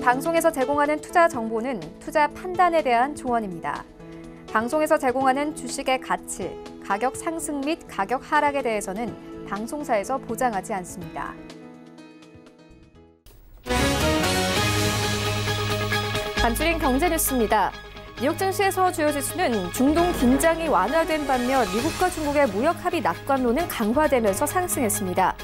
방송에서 제공하는 투자 정보는 투자 판단에 대한 조언입니다. 방송에서 제공하는 주식의 가치, 가격 상승 및 가격 하락에 대해서는 방송사에서 보장하지 않습니다. 간추린 경제 뉴스입니다. 뉴욕 증시에서 주요 지수는 중동 긴장이 완화된 반면 미국과 중국의 무역 합의 낙관론은 강화되면서 상승했습니다.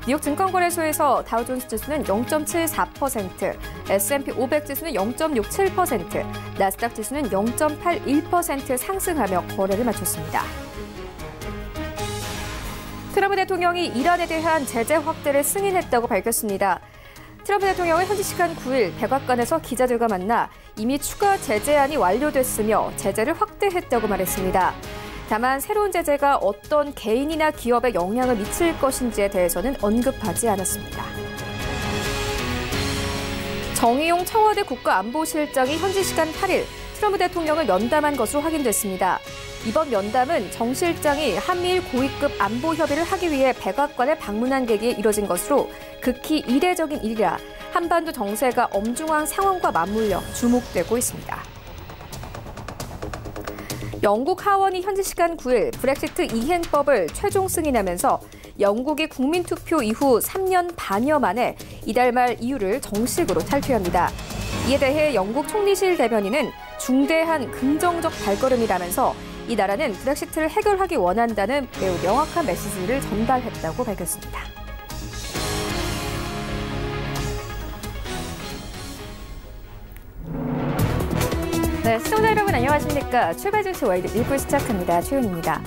뉴욕 증권거래소에서 다우존스 지수는 0.74%, S&P 500 지수는 0.67%, 나스닥 지수는 0.81% 상승하며 거래를 마쳤습니다. 트럼프 대통령이 이란에 대한 제재 확대를 승인했다고 밝혔습니다. 트럼프 대통령은 현지 시간 9일 백악관에서 기자들과 만나 이미 추가 제재안이 완료됐으며 제재를 확대했다고 말했습니다. 다만 새로운 제재가 어떤 개인이나 기업에 영향을 미칠 것인지에 대해서는 언급하지 않았습니다. 정의용 청와대 국가안보실장이 현지 시간 8일 트럼프 대통령을 면담한 것으로 확인됐습니다. 이번 면담은 정 실장이 한미일 고위급 안보 협의를 하기 위해 백악관을 방문한 계기에 이뤄진 것으로 극히 이례적인 일이라 한반도 정세가 엄중한 상황과 맞물려 주목되고 있습니다. 영국 하원이 현지 시간 9일 브렉시트 이행법을 최종 승인하면서 영국이 국민투표 이후 3년 반여 만에 이달 말 EU를 정식으로 탈퇴합니다. 이에 대해 영국 총리실 대변인은 중대한 긍정적 발걸음이라면서 이 나라는 브렉시트를 해결하기 원한다는 매우 명확한 메시지를 전달했다고 밝혔습니다. 네, 시청자 여러분 안녕하십니까. 출발 증시 월드 1부 시작합니다. 최윤입니다.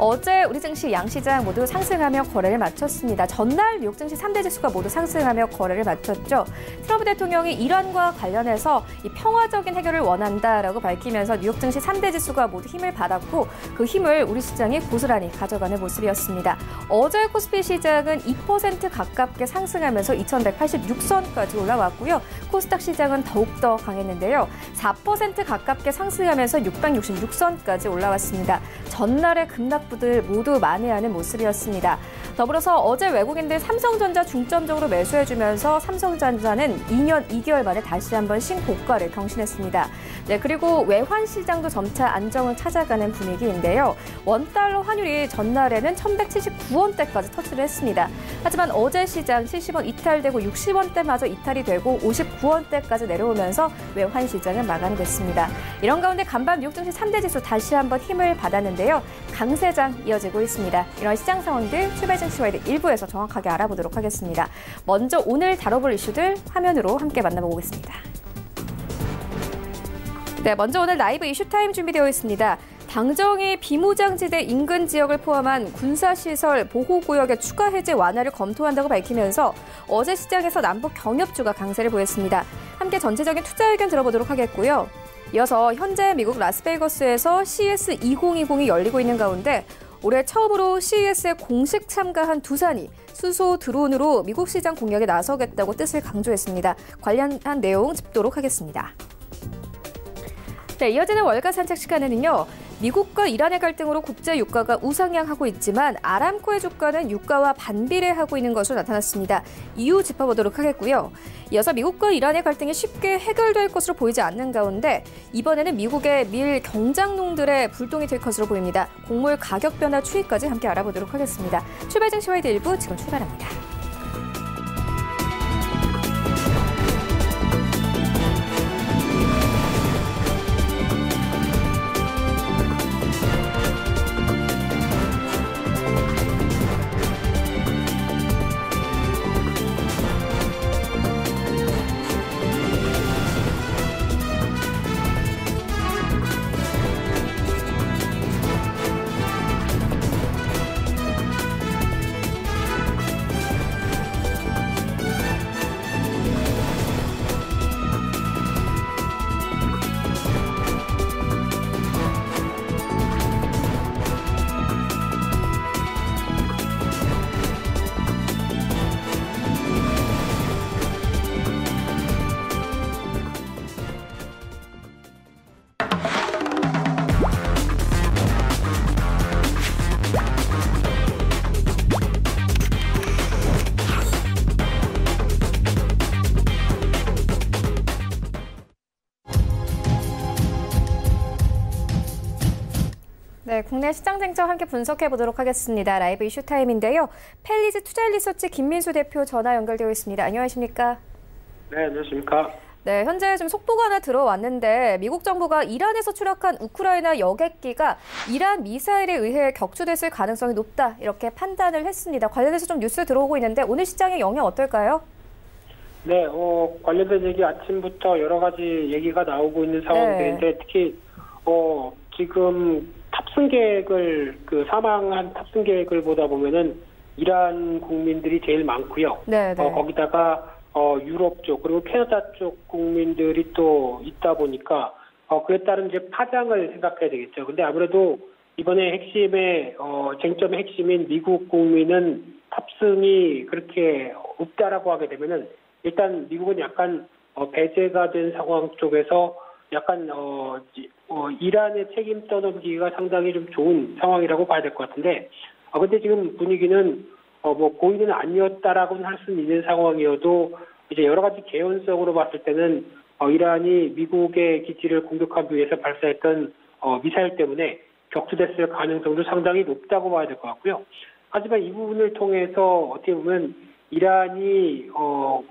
어제 우리 증시 양시장 모두 상승하며 거래를 마쳤습니다. 전날 뉴욕 증시 3대 지수가 모두 상승하며 거래를 마쳤죠. 트럼프 대통령이 이란과 관련해서 이 평화적인 해결을 원한다라고 밝히면서 뉴욕 증시 3대 지수가 모두 힘을 받았고 그 힘을 우리 시장이 고스란히 가져가는 모습이었습니다. 어제 코스피 시장은 2% 가깝게 상승하면서 2186선까지 올라왔고요. 코스닥 시장은 더욱더 강했는데요. 4% 가깝게 상승하면서 666선까지 올라왔습니다. 전날의 급락부들 모두 만회하는 모습이었습니다. 더불어서 어제 외국인들 삼성전자 중점적으로 매수해주면서 삼성전자는 2년 2개월 만에 다시 한번 신고가를 경신했습니다. 네, 그리고 외환 시장도 점차 안정을 찾아가는 분위기인데요. 원달러 환율이 전날에는 1179원대까지 터치를 했습니다. 하지만 어제 시장 70원 이탈되고 60원대마저 이탈이 되고 59원대까지 내려오면서 외환 시장은 마감됐습니다. 이런 가운데 간밤 뉴욕 증시 3대 지수 다시 한번 힘을 받았는데요. 강세장 이어지고 있습니다. 이런 시장 상황들 출발 증시 와이드 1부에서 정확하게 알아보도록 하겠습니다. 먼저 오늘 다뤄볼 이슈들 화면으로 함께 만나보겠습니다. 네, 먼저 오늘 라이브 이슈타임 준비되어 있습니다. 당정이 비무장지대 인근 지역을 포함한 군사시설 보호구역의 추가 해제 완화를 검토한다고 밝히면서 어제 시장에서 남북 경협주가 강세를 보였습니다. 함께 전체적인 투자 의견 들어보도록 하겠고요. 이어서 현재 미국 라스베이거스에서 CES 2020이 열리고 있는 가운데 올해 처음으로 CES에 공식 참가한 두산이 수소 드론으로 미국 시장 공략에 나서겠다고 뜻을 강조했습니다. 관련한 내용 짚도록 하겠습니다. 네, 이어지는 월가 산책 시간에는요. 미국과 이란의 갈등으로 국제 유가가 우상향하고 있지만 아람코의 주가는 유가와 반비례하고 있는 것으로 나타났습니다. 이유 짚어보도록 하겠고요. 이어서 미국과 이란의 갈등이 쉽게 해결될 것으로 보이지 않는 가운데 이번에는 미국의 밀 경장농들의 불똥이 될 것으로 보입니다. 곡물 가격 변화 추이까지 함께 알아보도록 하겠습니다. 출발 증시 와이드 1부 지금 출발합니다. 네, 국내 시장 쟁점 함께 분석해 보도록 하겠습니다. 라이브 이슈 타임인데요. 펠리즈 투자리서치 김민수 대표 전화 연결되어 있습니다. 안녕하십니까? 네, 안녕하십니까? 네, 현재 좀 속보가 하나 들어왔는데 미국 정부가 이란에서 추락한 우크라이나 여객기가 이란 미사일에 의해 격추됐을 가능성이 높다 이렇게 판단을 했습니다. 관련해서 좀 뉴스 들어오고 있는데 오늘 시장의 영향 어떨까요? 네, 관련된 얘기 아침부터 여러 가지 얘기가 나오고 있는 상황들인데 특히 지금 탑승 계획을 사망한 탑승 계획을 보다 보면은 이란 국민들이 제일 많고요. 네, 네. 거기다가 유럽 쪽 그리고 캐나다 쪽 국민들이 또 있다 보니까 그에 따른 이제 파장을 생각해야 되겠죠. 근데 아무래도 이번에 핵심의 쟁점의 핵심인 미국 국민은 탑승이 그렇게 없다라고 하게 되면은 일단 미국은 약간 배제가 된 상황 쪽에서 약간 이란의 책임 떠넘기기가 상당히 좀 좋은 상황이라고 봐야 될 것 같은데 근데 지금 분위기는 고의는 아니었다라고는 할 수는 있는 상황이어도 이제 여러 가지 개연성으로 봤을 때는 이란이 미국의 기지를 공격하기 위해서 발사했던 미사일 때문에 격추됐을 가능성도 상당히 높다고 봐야 될 것 같고요. 하지만 이 부분을 통해서 어떻게 보면 이란이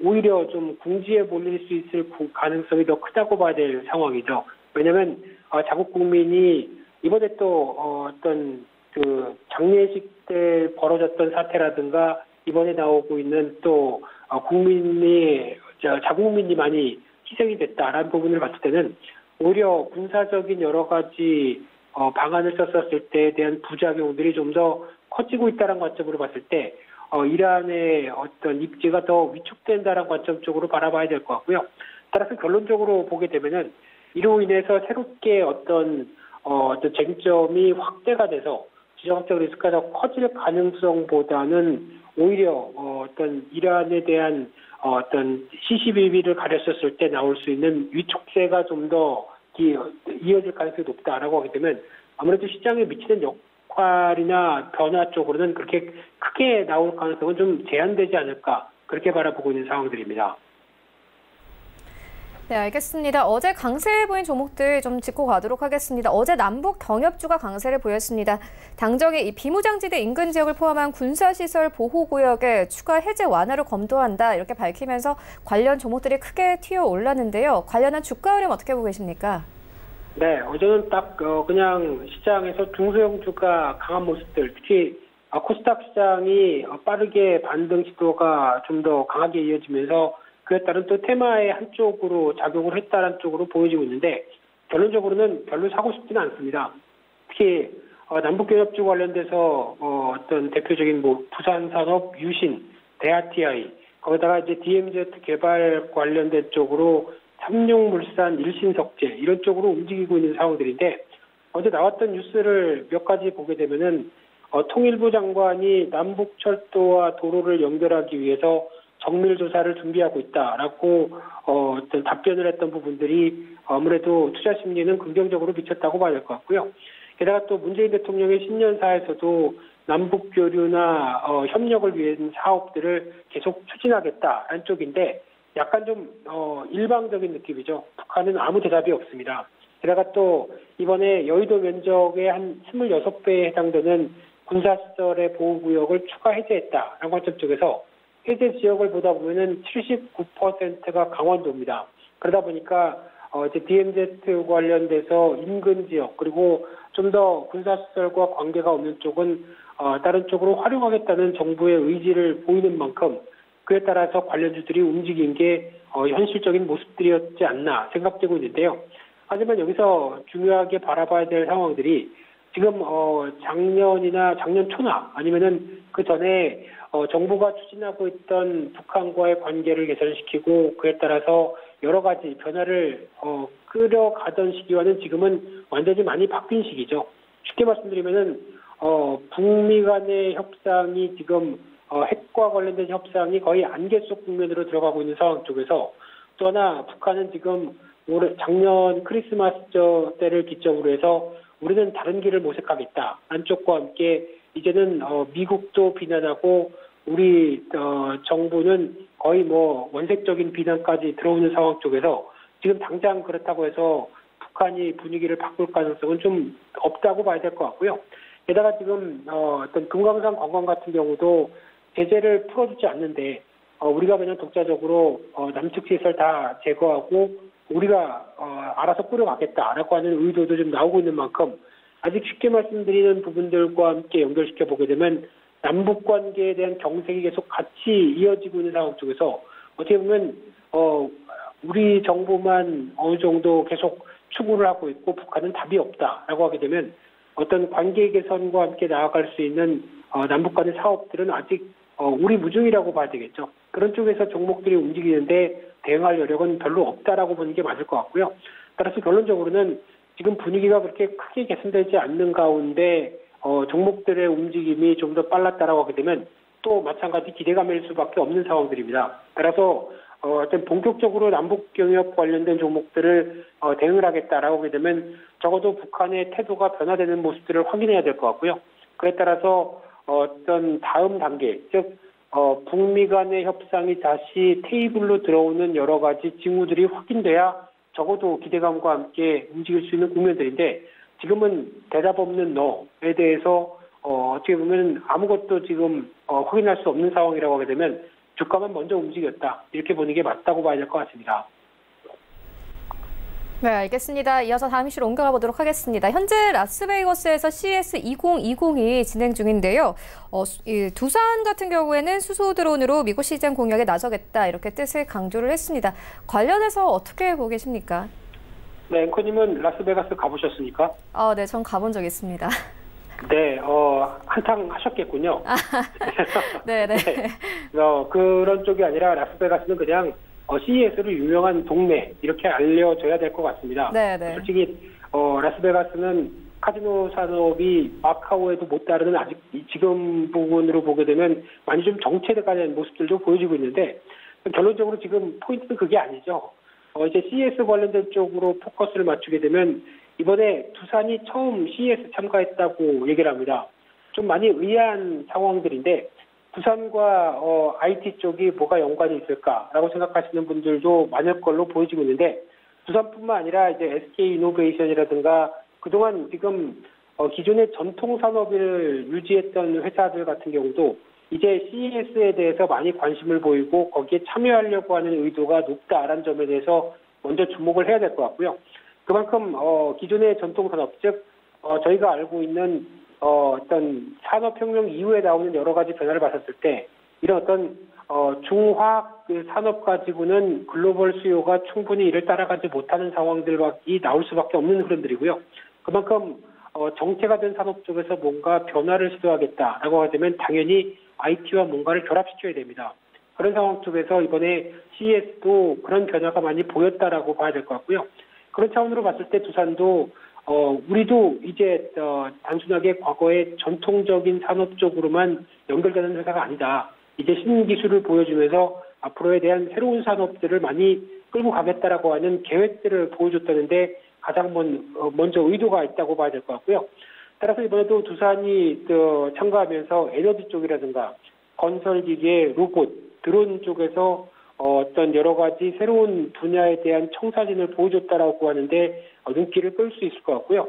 오히려 좀 궁지에 몰릴 수 있을 가능성이 더 크다고 봐야 될 상황이죠. 왜냐하면 자국 국민이 이번에 또 어떤 장례식 때 벌어졌던 사태라든가 이번에 나오고 있는 또 자국 국민이 많이 희생이 됐다라는 부분을 봤을 때는 오히려 군사적인 여러 가지 방안을 썼었을 때에 대한 부작용들이 좀 더 커지고 있다는 관점으로 봤을 때 이란의 어떤 입지가 더 위축된다는 관점 쪽으로 바라봐야 될 것 같고요. 따라서 결론적으로 보게 되면은 이로 인해서 새롭게 어떤 쟁점이 확대가 돼서 지정학적 리스크가 더 커질 가능성보다는 오히려 어떤 이란에 대한 어떤 시시비비를 가렸었을 때 나올 수 있는 위축세가 좀 더 이어질 가능성이 높다라고 하게 되면 아무래도 시장에 미치는 역할이나 변화 쪽으로는 그렇게 크게 나올 가능성은 좀 제한되지 않을까 그렇게 바라보고 있는 상황들입니다. 네, 알겠습니다. 어제 강세 보인 종목들 좀 짚고 가도록 하겠습니다. 어제 남북 경협주가 강세를 보였습니다. 당정이 이 비무장지대 인근 지역을 포함한 군사시설 보호구역의 추가 해제 완화를 검토한다 이렇게 밝히면서 관련 종목들이 크게 튀어 올랐는데요. 관련한 주가 흐름 어떻게 보고 계십니까? 네, 어제는 딱 그냥 시장에서 중소형주가 강한 모습들, 특히 코스닥 시장이 빠르게 반등 시도가 좀 더 강하게 이어지면서 그에 따른 또 테마의 한쪽으로 작용을 했다는 쪽으로 보여지고 있는데 결론적으로는 별로 사고 싶지는 않습니다. 특히 남북경협주 관련돼서 어떤 대표적인 부산산업, 유신, 대하TI 거기다가 이제 DMZ 개발 관련된 쪽으로 삼룡물산, 일신석재 이런 쪽으로 움직이고 있는 상황들인데 어제 나왔던 뉴스를 몇 가지 보게 되면은 통일부 장관이 남북철도와 도로를 연결하기 위해서 정밀 조사를 준비하고 있다라고 어떤 답변을 했던 부분들이 아무래도 투자 심리는 긍정적으로 미쳤다고 봐야 될 것 같고요. 게다가 또 문재인 대통령의 신년사에서도 남북 교류나 협력을 위한 사업들을 계속 추진하겠다라는 쪽인데 약간 좀 일방적인 느낌이죠. 북한은 아무 대답이 없습니다. 게다가 또 이번에 여의도 면적의 한 26배에 해당되는 군사시설의 보호구역을 추가 해제했다라는 관점 쪽에서 해제 지역을 보다 보면은 79%가 강원도입니다. 그러다 보니까 이제 DMZ 관련돼서 인근 지역 그리고 좀 더 군사시설과 관계가 없는 쪽은 다른 쪽으로 활용하겠다는 정부의 의지를 보이는 만큼 그에 따라서 관련주들이 움직인 게 현실적인 모습들이었지 않나 생각되고 있는데요. 하지만 여기서 중요하게 바라봐야 될 상황들이 지금 작년 초나 아니면은 그 전에 정부가 추진하고 있던 북한과의 관계를 개선시키고 그에 따라서 여러 가지 변화를 끌어가던 시기와는 지금은 완전히 많이 바뀐 시기죠. 쉽게 말씀드리면은 북미 간의 협상이 지금 핵과 관련된 협상이 거의 안개 속 국면으로 들어가고 있는 상황 쪽에서 또 하나 북한은 지금 작년 크리스마스 때를 기점으로 해서 우리는 다른 길을 모색하겠다. 안쪽과 함께 이제는 미국도 비난하고 우리 정부는 거의 원색적인 비난까지 들어오는 상황 쪽에서 지금 당장 그렇다고 해서 북한이 분위기를 바꿀 가능성은 좀 없다고 봐야 될 것 같고요. 게다가 지금 어떤 금강산 관광 같은 경우도 제재를 풀어주지 않는데 우리가 그냥 독자적으로 남측 시설 다 제거하고 우리가 알아서 꾸려가겠다라고 하는 의도도 좀 나오고 있는 만큼 아직 쉽게 말씀드리는 부분들과 함께 연결시켜 보게 되면 남북 관계에 대한 경색이 계속 같이 이어지고 있는 상황 속에서 어떻게 보면 우리 정부만 어느 정도 계속 추구를 하고 있고 북한은 답이 없다라고 하게 되면 어떤 관계 개선과 함께 나아갈 수 있는 남북 간의 사업들은 아직 우리 무중이라고 봐야 되겠죠. 그런 쪽에서 종목들이 움직이는데 대응할 여력은 별로 없다라고 보는 게 맞을 것 같고요. 따라서 결론적으로는 지금 분위기가 그렇게 크게 개선되지 않는 가운데 종목들의 움직임이 좀 더 빨랐다라고 하게 되면 또 마찬가지 기대감일 수밖에 없는 상황들입니다. 따라서 어떤 본격적으로 남북 경협 관련된 종목들을 대응을 하겠다라고 하게 되면 적어도 북한의 태도가 변화되는 모습들을 확인해야 될 것 같고요. 그에 따라서 어떤 다음 단계, 즉 북미 간의 협상이 다시 테이블로 들어오는 여러 가지 징후들이 확인돼야 적어도 기대감과 함께 움직일 수 있는 국면들인데 지금은 대답 없는 너에 대해서 어떻게 보면 아무것도 지금 확인할 수 없는 상황이라고 하게 되면 주가만 먼저 움직였다. 이렇게 보는 게 맞다고 봐야 될 것 같습니다. 네, 알겠습니다. 이어서 다음 이슈로 옮겨가 보도록 하겠습니다. 현재 라스베이거스에서 CES 2020이 진행 중인데요. 두산 같은 경우에는 수소 드론으로 미국 시장 공략에 나서겠다 이렇게 뜻을 강조를 했습니다. 관련해서 어떻게 보고 계십니까? 네, 앵커님은 라스베가스 가보셨습니까? 네, 전 가본 적 있습니다. 네, 한탕 하셨겠군요. 네네. 네. 그런 쪽이 아니라 라스베가스는 그냥 CES로 유명한 동네 이렇게 알려져야 될 것 같습니다. 네네. 솔직히 라스베가스는 카지노 산업이 마카오에도 못 따르는 아직 지금 부분으로 보게 되면 많이 좀 정체돼가는 모습들도 보여지고 있는데 결론적으로 지금 포인트는 그게 아니죠. 이제 CES 관련된 쪽으로 포커스를 맞추게 되면 이번에 두산이 처음 CES 참가했다고 얘기를 합니다. 좀 많이 의아한 상황들인데 두산과 IT 쪽이 뭐가 연관이 있을까라고 생각하시는 분들도 많을 걸로 보여지고 있는데 두산뿐만 아니라 이제 SK 이노베이션이라든가 그동안 지금 기존의 전통 산업을 유지했던 회사들 같은 경우도 이제 CES에 대해서 많이 관심을 보이고 거기에 참여하려고 하는 의도가 높다라는 점에 대해서 먼저 주목을 해야 될 것 같고요. 그만큼 기존의 전통 산업, 즉 저희가 알고 있는 어떤 산업혁명 이후에 나오는 여러 가지 변화를 봤었을 때 이런 어떤 중화학 산업 가지고는 글로벌 수요가 충분히 이를 따라가지 못하는 상황들이 나올 수밖에 없는 흐름들이고요. 그만큼 정체가 된 산업 쪽에서 뭔가 변화를 시도하겠다라고 하게 되면 당연히 IT와 뭔가를 결합시켜야 됩니다. 그런 상황 속에서 이번에 CES도 그런 변화가 많이 보였다라고 봐야 될 것 같고요. 그런 차원으로 봤을 때 두산도 우리도 이제 단순하게 과거의 전통적인 산업 쪽으로만 연결되는 회사가 아니다. 이제 신기술을 보여주면서 앞으로에 대한 새로운 산업들을 많이 끌고 가겠다라고 하는 계획들을 보여줬다는데 가장 먼저 의도가 있다고 봐야 될 것 같고요. 따라서 이번에도 두산이 참가하면서 에너지 쪽이라든가 건설기계, 로봇, 드론 쪽에서 어떤 여러 가지 새로운 분야에 대한 청사진을 보여줬다라고 하는데 눈길을 끌 수 있을 것 같고요.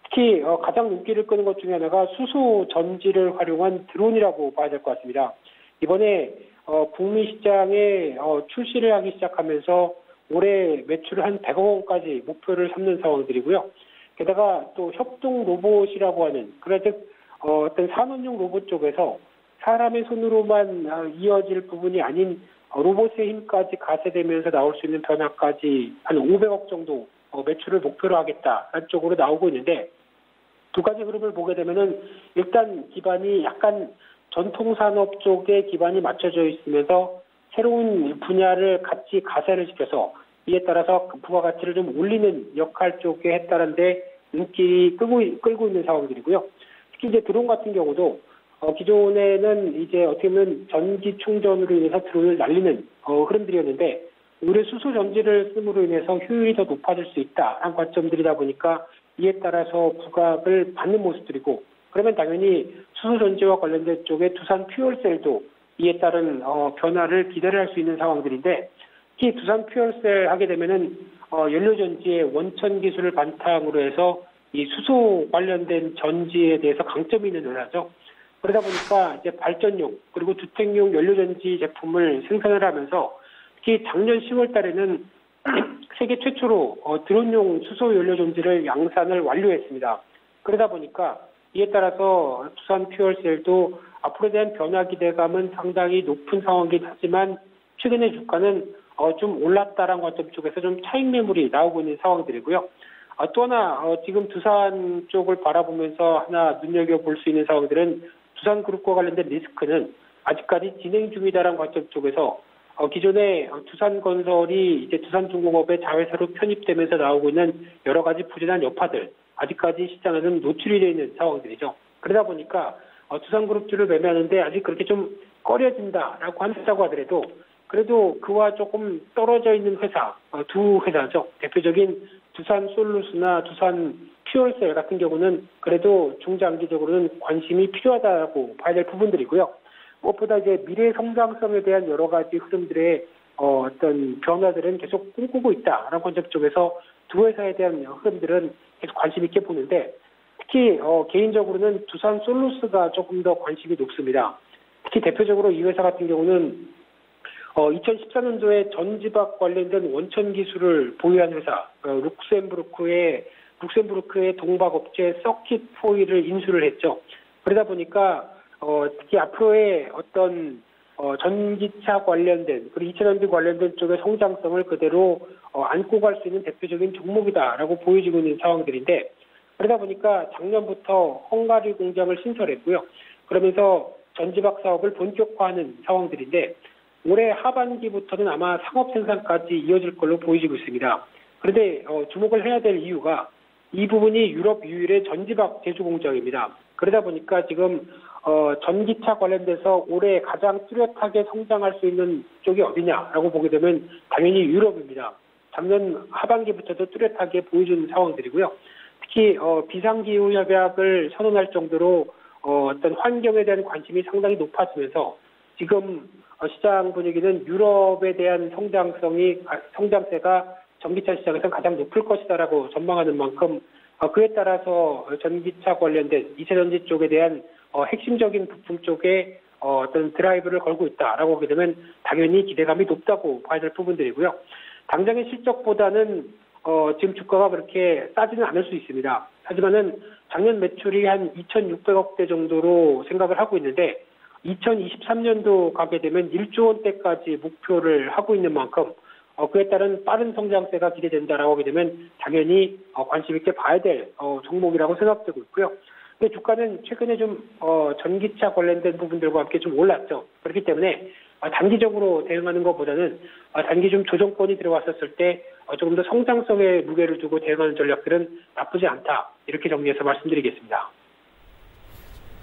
특히 가장 눈길을 끄는 것 중에 하나가 수소 전지를 활용한 드론이라고 봐야 될 것 같습니다. 이번에 북미 시장에 출시를 하기 시작하면서 올해 매출을 한 100억 원까지 목표를 삼는 상황들이고요. 게다가 또 협동 로봇이라고 하는 즉 어떤 산업용 로봇 쪽에서 사람의 손으로만 이어질 부분이 아닌 로봇의 힘까지 가세되면서 나올 수 있는 변화까지 한 500억 정도 매출을 목표로 하겠다라는 쪽으로 나오고 있는데 두 가지 흐름을 보게 되면은 일단 기반이 약간 전통산업 쪽에 기반이 맞춰져 있으면서 새로운 분야를 같이 가세를 시켜서 이에 따라서 부가가치를 좀 올리는 역할 쪽에 했다는데 눈길이 끌고 있는 상황들이고요. 특히 이제 드론 같은 경우도 기존에는 이제 어떻게 보면 전기 충전으로 인해서 드론을 날리는 흐름들이었는데 올해 수소 전지를 씀으로 인해서 효율이 더 높아질 수 있다라는 관점들이다 보니까 이에 따라서 부각을 받는 모습들이고 그러면 당연히 수소 전지와 관련된 쪽에 두산 퓨얼셀도 이에 따른 변화를 기대를 할 수 있는 상황들인데 특히 두산 퓨얼셀 하게 되면은 연료전지의 원천 기술을 바탕으로 해서 이 수소 관련된 전지에 대해서 강점이 있는 회사죠. 그러다 보니까 이제 발전용 그리고 주택용 연료전지 제품을 생산을 하면서 특히 작년 10월 달에는 세계 최초로 드론용 수소 연료전지를 양산을 완료했습니다. 그러다 보니까 이에 따라서 두산 퓨얼셀도 앞으로에 대한 변화 기대감은 상당히 높은 상황이긴 하지만 최근에 주가는 좀 올랐다라는 관점 쪽에서 좀 차익 매물이 나오고 있는 상황들이고요. 또 하나 지금 두산 쪽을 바라보면서 하나 눈여겨볼 수 있는 상황들은 두산그룹과 관련된 리스크는 아직까지 진행 중이다라는 관점 쪽에서 기존에 두산건설이 이제 두산중공업의 자회사로 편입되면서 나오고 있는 여러 가지 부진한 여파들 아직까지 시장에는 노출이 되어 있는 상황들이죠. 그러다 보니까 두산그룹주를 매매하는데 아직 그렇게 좀 꺼려진다라고 한다고 하더라도 그래도 그와 조금 떨어져 있는 회사 두 회사죠. 대표적인 두산솔루스나 두산 퓨얼셀 같은 경우는 그래도 중장기적으로는 관심이 필요하다고 봐야 될 부분들이고요. 무엇보다 이제 미래 성장성에 대한 여러 가지 흐름들의 어떤 변화들은 계속 꿈꾸고 있다라는 관점 쪽에서 두 회사에 대한 흐름들은 계속 관심 있게 보는데 특히 개인적으로는 두산솔루스가 조금 더 관심이 높습니다. 특히 대표적으로 이 회사 같은 경우는 2014년도에 전지박 관련된 원천 기술을 보유한 회사 룩셈부르크의 동박업체 서킷 포일을 인수를 했죠. 그러다 보니까 특히 앞으로의 어떤 전기차 관련된 그리고 2차전지 관련된 쪽의 성장성을 그대로 안고 갈 수 있는 대표적인 종목이다라고 보여지고 있는 상황들인데 그러다 보니까 작년부터 헝가리 공장을 신설했고요. 그러면서 전지박 사업을 본격화하는 상황들인데 올해 하반기부터는 아마 상업 생산까지 이어질 걸로 보여지고 있습니다. 그런데 주목을 해야 될 이유가 이 부분이 유럽 유일의 전지박 제조 공장입니다. 그러다 보니까 지금 전기차 관련돼서 올해 가장 뚜렷하게 성장할 수 있는 쪽이 어디냐라고 보게 되면 당연히 유럽입니다. 작년 하반기부터도 뚜렷하게 보여주는 상황들이고요. 특히 비상기후 협약을 선언할 정도로 어떤 환경에 대한 관심이 상당히 높아지면서 지금 시장 분위기는 유럽에 대한 성장세가 전기차 시장에서 가장 높을 것이다라고 전망하는 만큼 그에 따라서 전기차 관련된 2차전지 쪽에 대한 핵심적인 부품 쪽에 어떤 드라이브를 걸고 있다라고 보게 되면 당연히 기대감이 높다고 봐야 될 부분들이고요. 당장의 실적보다는 지금 주가가 그렇게 싸지는 않을 수 있습니다. 하지만은 작년 매출이 한 2,600억대 정도로 생각을 하고 있는데 2023년도 가게 되면 1조 원대까지 목표를 하고 있는 만큼 그에 따른 빠른 성장세가 기대된다라고 하게 되면 당연히 관심 있게 봐야 될 종목이라고 생각되고 있고요. 근데 주가는 최근에 좀 전기차 관련된 부분들과 함께 좀 올랐죠. 그렇기 때문에 단기적으로 대응하는 것보다는 단기 좀 조정권이 들어왔었을 때 조금 더 성장성에 무게를 두고 대응하는 전략들은 나쁘지 않다. 이렇게 정리해서 말씀드리겠습니다.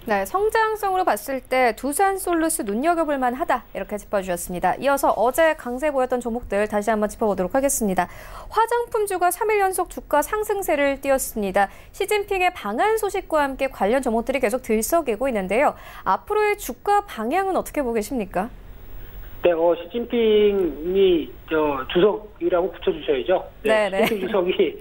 네, 성장성으로 봤을 때 두산솔루스 눈여겨볼 만하다 이렇게 짚어주셨습니다. 이어서 어제 강세 보였던 종목들 다시 한번 짚어보도록 하겠습니다. 화장품주가 3일 연속 주가 상승세를 띄웠습니다. 시진핑의 방한 소식과 함께 관련 종목들이 계속 들썩이고 있는데요. 앞으로의 주가 방향은 어떻게 보고 계십니까? 네, 시진핑이 주석이라고 붙여주셔야죠. 네, 시진핑 주석이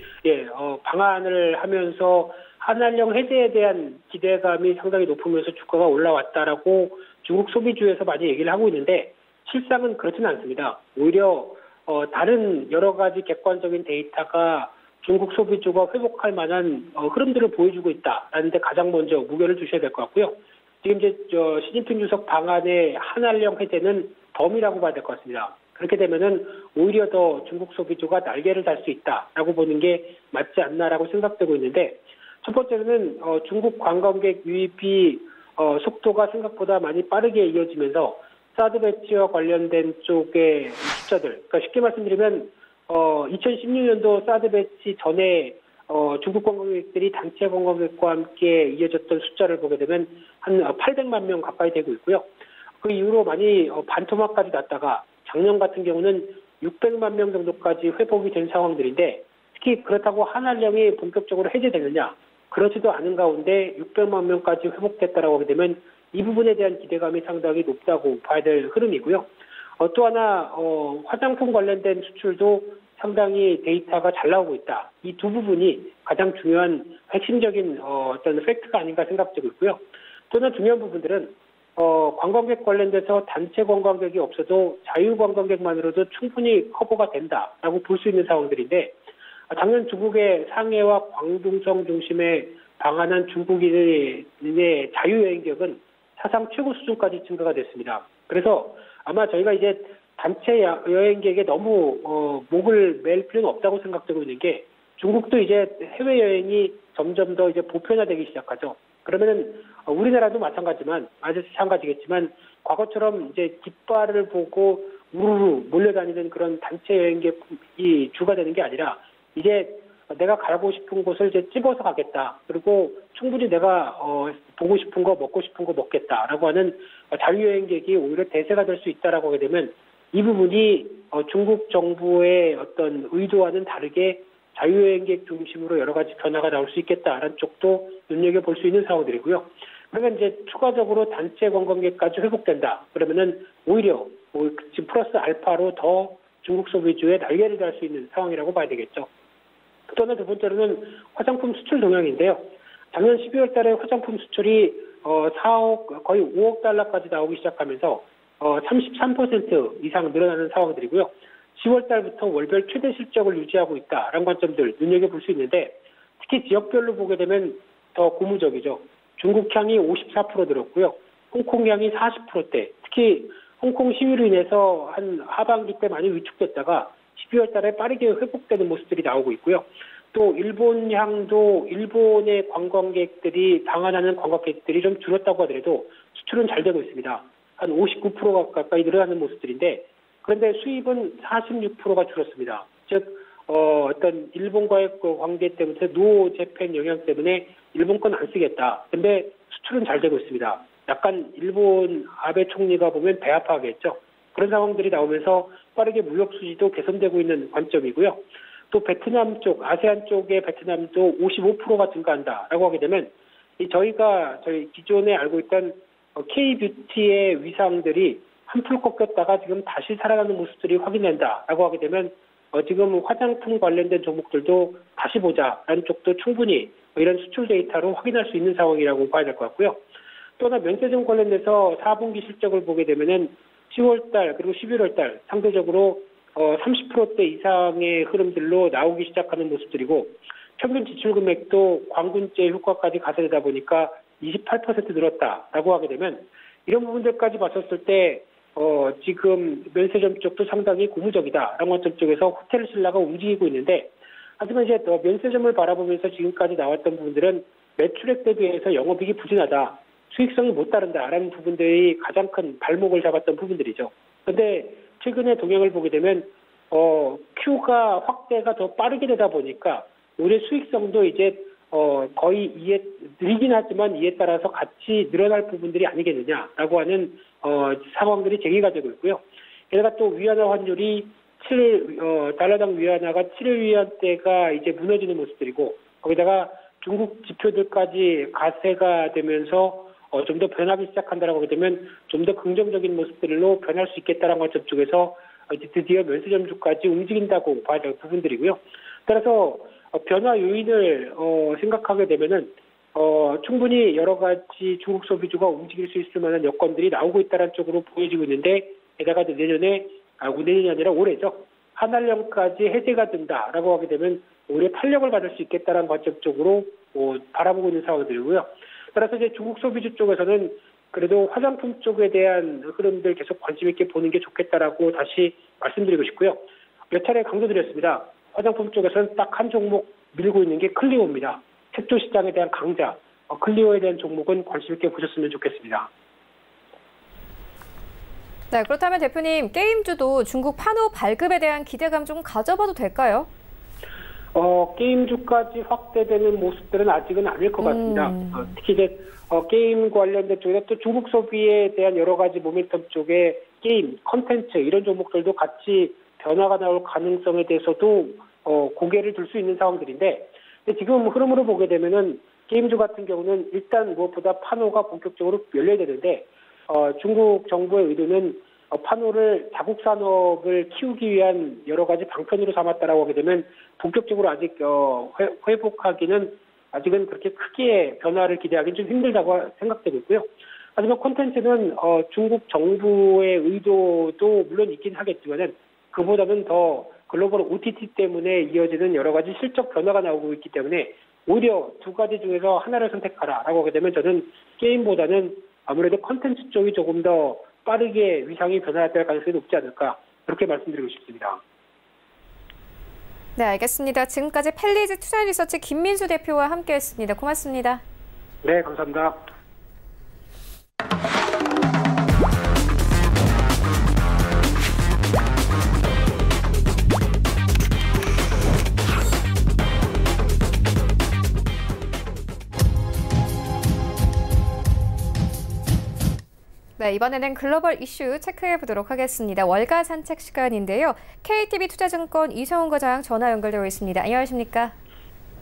방한을 하면서 한한령 해제에 대한 기대감이 상당히 높으면서 주가가 올라왔다라고 중국 소비주에서 많이 얘기를 하고 있는데 실상은 그렇지는 않습니다. 오히려 다른 여러 가지 객관적인 데이터가 중국 소비주가 회복할 만한 흐름들을 보여주고 있다라는 데 가장 먼저 무게를 두셔야 될 것 같고요. 지금 이제 시진핑 주석 방안의 한한령 해제는 덤이라고 봐야 될 것 같습니다. 그렇게 되면은 오히려 더 중국 소비주가 날개를 달 수 있다라고 보는 게 맞지 않나라고 생각되고 있는데 첫 번째는 중국 관광객 유입이 속도가 생각보다 많이 빠르게 이어지면서 사드 배치와 관련된 쪽의 숫자들, 그러니까 쉽게 말씀드리면 2016년도 사드 배치 전에 중국 관광객들이 단체 관광객과 함께 이어졌던 숫자를 보게 되면 한 800만 명 가까이 되고 있고요. 그 이후로 많이 반토막까지 났다가 작년 같은 경우는 600만 명 정도까지 회복이 된 상황들인데 특히 그렇다고 한한령이 본격적으로 해제되느냐? 그렇지도 않은 가운데 600만 명까지 회복됐다라고 하게 되면 이 부분에 대한 기대감이 상당히 높다고 봐야 될 흐름이고요. 또 하나 화장품 관련된 수출도 상당히 데이터가 잘 나오고 있다. 이 두 부분이 가장 중요한 핵심적인 어떤 팩트가 아닌가 생각되고 있고요. 또는 중요한 부분들은 관광객 관련돼서 단체 관광객이 없어도 자유 관광객만으로도 충분히 커버가 된다라고 볼 수 있는 상황들인데, 작년 중국의 상해와 광둥성 중심에 방한한 중국인의 자유여행객은 사상 최고 수준까지 증가가 됐습니다. 그래서 아마 저희가 이제 단체 여행객에 너무 목을 맬 필요는 없다고 생각되고 있는 게, 중국도 이제 해외여행이 점점 더 이제 보편화되기 시작하죠. 그러면은 우리나라도 마찬가지겠지만 과거처럼 이제 깃발을 보고 우르르 몰려다니는 그런 단체 여행객이 주가 되는 게 아니라, 이제 내가 가고 싶은 곳을 이제 찝어서 가겠다. 그리고 충분히 내가 보고 싶은 거, 먹고 싶은 거 먹겠다라고 하는 자유여행객이 오히려 대세가 될 수 있다라고 하게 되면, 이 부분이 중국 정부의 어떤 의도와는 다르게 자유여행객 중심으로 여러 가지 변화가 나올 수 있겠다라는 쪽도 눈여겨볼 수 있는 상황들이고요. 그러면 이제 추가적으로 단체 관광객까지 회복된다. 그러면은 오히려 지금 플러스 알파로 더 중국 소비주의 날개를 달 수 있는 상황이라고 봐야 되겠죠. 또는 두 번째로는 화장품 수출 동향인데요. 작년 12월 달에 화장품 수출이 4억, 거의 5억 달러까지 나오기 시작하면서 33% 이상 늘어나는 상황들이고요. 10월 달부터 월별 최대 실적을 유지하고 있다라는 관점들 눈여겨볼 수 있는데, 특히 지역별로 보게 되면 더 고무적이죠. 중국향이 54% 늘었고요. 홍콩향이 40%대. 특히 홍콩 시위로 인해서 한 하반기 때 많이 위축됐다가 12월 달에 빠르게 회복되는 모습들이 나오고 있고요. 또 일본향도 일본의 관광객들이 방한하는 관광객들이 좀 줄었다고 하더라도 수출은 잘 되고 있습니다. 한 59% 가까이 늘어나는 모습들인데, 그런데 수입은 46%가 줄었습니다. 즉 어떤 일본과의 관계 때문에 노 재팬 영향 때문에 일본 건 안 쓰겠다. 근데 수출은 잘 되고 있습니다. 약간 일본 아베 총리가 보면 배 아파하겠죠. 그런 상황들이 나오면서 빠르게 무역 수지도 개선되고 있는 관점이고요. 또 베트남 쪽, 아세안 쪽의 베트남도 55%가 증가한다라고 하게 되면, 저희 기존에 알고 있던 K-뷰티의 위상들이 한풀 꺾였다가 지금 다시 살아나는 모습들이 확인된다라고 하게 되면, 지금 화장품 관련된 종목들도 다시 보자라는 쪽도 충분히 이런 수출 데이터로 확인할 수 있는 상황이라고 봐야 될 것 같고요. 또한 면세점 관련돼서 4분기 실적을 보게 되면은 10월달 그리고 11월달 상대적으로 30%대 이상의 흐름들로 나오기 시작하는 모습들이고, 평균 지출 금액도 광군제 효과까지 가세되다 보니까 28% 늘었다라고 하게 되면, 이런 부분들까지 봤었을 때 지금 면세점 쪽도 상당히 고무적이다라는 관점 쪽에서 호텔 신라가 움직이고 있는데, 하지만 이제 면세점을 바라보면서 지금까지 나왔던 부분들은 매출액 대비해서 영업이익이 부진하다, 수익성이 못 따른다라는 부분들이 가장 큰 발목을 잡았던 부분들이죠. 그런데 최근에 동향을 보게 되면 Q가 확대가 더 빠르게 되다 보니까 올해 수익성도 이제 거의 늘긴 하지만 이에 따라서 같이 늘어날 부분들이 아니겠느냐라고 하는 상황들이 제기가 되고 있고요. 게다가 또 위안화 환율이 달러당 위안화가 7위안대가 이제 무너지는 모습들이고, 거기다가 중국 지표들까지 가세가 되면서 좀 더 변하기 시작한다라고 하게 되면 좀 더 긍정적인 모습들로 변할 수 있겠다라는 관점 쪽에서 이제 드디어 면세점주까지 움직인다고 봐야 될 부분들이고요. 따라서 변화 요인을 생각하게 되면은 충분히 여러 가지 중국 소비주가 움직일 수 있을 만한 여건들이 나오고 있다는 쪽으로 보여지고 있는데, 게다가 내년이 아니라 올해죠. 한한령까지 해제가 된다라고 하게 되면 올해 탄력을 받을 수 있겠다는 관점 쪽으로 바라보고 있는 상황들이고요. 따라서 이제 중국 소비주 쪽에서는 그래도 화장품 쪽에 대한 흐름들 계속 관심 있게 보는 게 좋겠다라고 다시 말씀드리고 싶고요. 몇 차례 강조드렸습니다. 화장품 쪽에서는 딱 한 종목 밀고 있는 게 클리오입니다. 색조 시장에 대한 강자, 클리오에 대한 종목은 관심 있게 보셨으면 좋겠습니다. 네, 그렇다면 대표님, 게임주도 중국 판호 발급에 대한 기대감 좀 가져봐도 될까요? 게임주까지 확대되는 모습들은 아직은 아닐 것 같습니다. 특히 이제 게임 관련된 쪽에 또 중국 소비에 대한 여러 가지 모멘텀 쪽에 게임, 컨텐츠 이런 종목들도 같이 변화가 나올 가능성에 대해서도 고개를 들 수 있는 상황들인데, 근데 지금 흐름으로 보게 되면은 게임주 같은 경우는 일단 무엇보다 판호가 본격적으로 열려야 되는데, 중국 정부의 의도는 판호를 자국 산업을 키우기 위한 여러 가지 방편으로 삼았다라고 하게 되면 본격적으로 아직 회복하기는 아직은 그렇게 크게 변화를 기대하기는 좀 힘들다고 생각되고 있고요. 하지만 콘텐츠는 중국 정부의 의도도 물론 있긴 하겠지만은 그보다는 더 글로벌 OTT 때문에 이어지는 여러 가지 실적 변화가 나오고 있기 때문에 오히려 두 가지 중에서 하나를 선택하라라고 하게 되면 저는 게임보다는 아무래도 콘텐츠 쪽이 조금 더 빠르게 위상이 변화할 가능성이 높지 않을까 그렇게 말씀드리고 싶습니다. 네, 알겠습니다. 지금까지 펠리즈 투자리서치 김민수 대표와 함께했습니다. 고맙습니다. 네, 감사합니다. 네, 이번에는 글로벌 이슈 체크해 보도록 하겠습니다. 월가 산책 시간인데요. KTB 투자증권 이성훈 과장 전화 연결되어 있습니다. 안녕하십니까?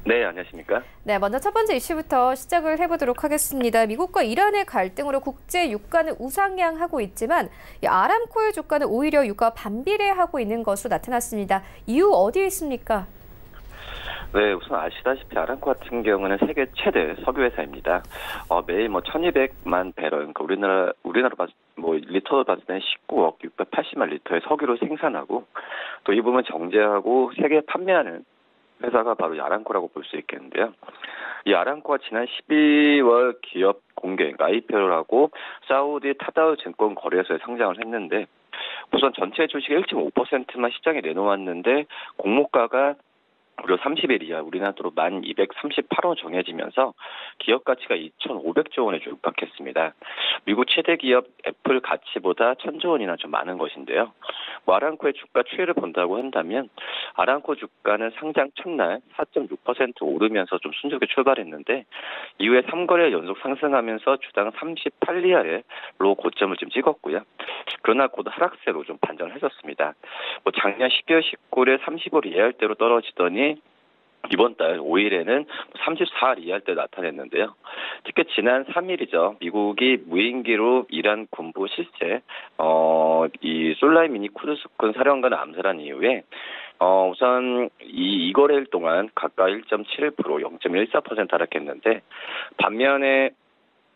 네, 안녕하십니까? 네, 먼저 첫 번째 이슈부터 시작을 해보도록 하겠습니다. 미국과 이란의 갈등으로 국제 유가는 우상향하고 있지만 이 아람코의 주가는 오히려 유가와 반비례하고 있는 것으로 나타났습니다. 이유 어디에 있습니까? 네, 우선 아시다시피 아람코 같은 경우는 세계 최대 석유 회사입니다. 매일 1,200만 배럴, 그러니까 우리나라 리터로 봤을 때는 19억 680만 리터의 석유를 생산하고 또 이 부분 정제하고 세계에 판매하는 회사가 바로 이 아람코라고 볼 수 있겠는데요. 이 아람코가 지난 12월 기업 공개, 그러니까 IPO를 하고 사우디 타다우 증권 거래소에 상장을 했는데 우선 전체 주식의 1.5%만 시장에 내놓았는데 공모가가 무려 30일 이하 우리나라 돈으로 1,238원 정해지면서 기업 가치가 2,500조 원에 육박했습니다. 미국 최대 기업 애플 가치보다 1,000조 원이나 좀 많은 것인데요. 아람코의 주가 추이를 본다고 한다면 아람코 주가는 상장 첫날 4.6% 오르면서 좀 순조롭게 출발했는데 이후에 3거래 연속 상승하면서 주당 38 이하로 고점을 좀 찍었고요. 그러나 곧 하락세로 좀 반전을 했었습니다. 작년 12월 19일에 30월 이하일대로 떨어지더니 이번 달 5일에는 34알 이하일대 나타냈는데요. 특히 지난 3일이죠. 미국이 무인기로 이란 군부 실세 이 솔라이미니 쿠르스군 사령관을 암살한 이후에 우선 이 거래일 동안 가까이 1.71%, 0.14% 하락했는데 반면에